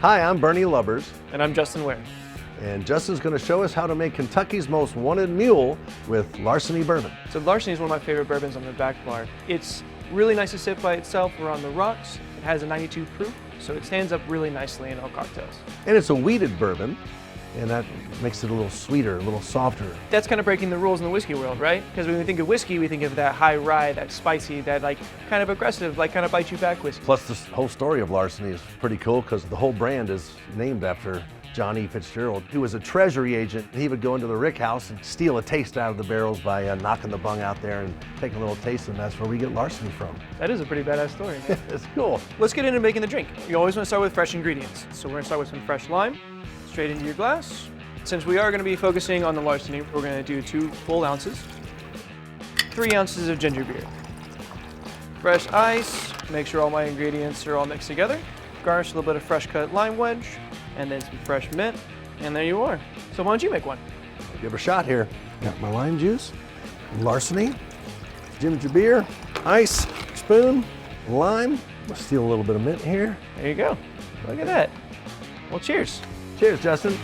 Hi, I'm Bernie Lubbers, And I'm Justin Ware. and Justin's going to show us how to make Kentucky's most wanted mule with Larceny bourbon. So Larceny is one of my favorite bourbons on the back bar. It's really nice to sit by itself or on the rocks. It has a 92 proof, so it stands up really nicely in all cocktails. And it's a wheated bourbon, and that makes it a little sweeter, a little softer. That's kind of breaking the rules in the whiskey world, right? Because when we think of whiskey, we think of that high rye, that spicy, that like kind of aggressive, like kind of bite you back whiskey. Plus, this whole story of Larceny is pretty cool because the whole brand is named after John E. Fitzgerald, who was a treasury agent. He would go into the rick house and steal a taste out of the barrels by knocking the bung out there and taking a little taste, and that's where we get Larceny from. That is a pretty badass story. It's cool. Let's get into making the drink. You always want to start with fresh ingredients. So we're going to start with some fresh lime, straight into your glass. Since we are going to be focusing on the Larceny, we're going to do 2 full ounces, 3 ounces of ginger beer, fresh ice, make sure all my ingredients are all mixed together, garnish a little bit of fresh cut lime wedge, and then some fresh mint, and there you are. So why don't you make one? I'll give it a shot here. Got my lime juice, Larceny, ginger beer, ice, spoon, lime. Let's steal a little bit of mint here. There you go. Look at that. Well, cheers. Cheers, Justin.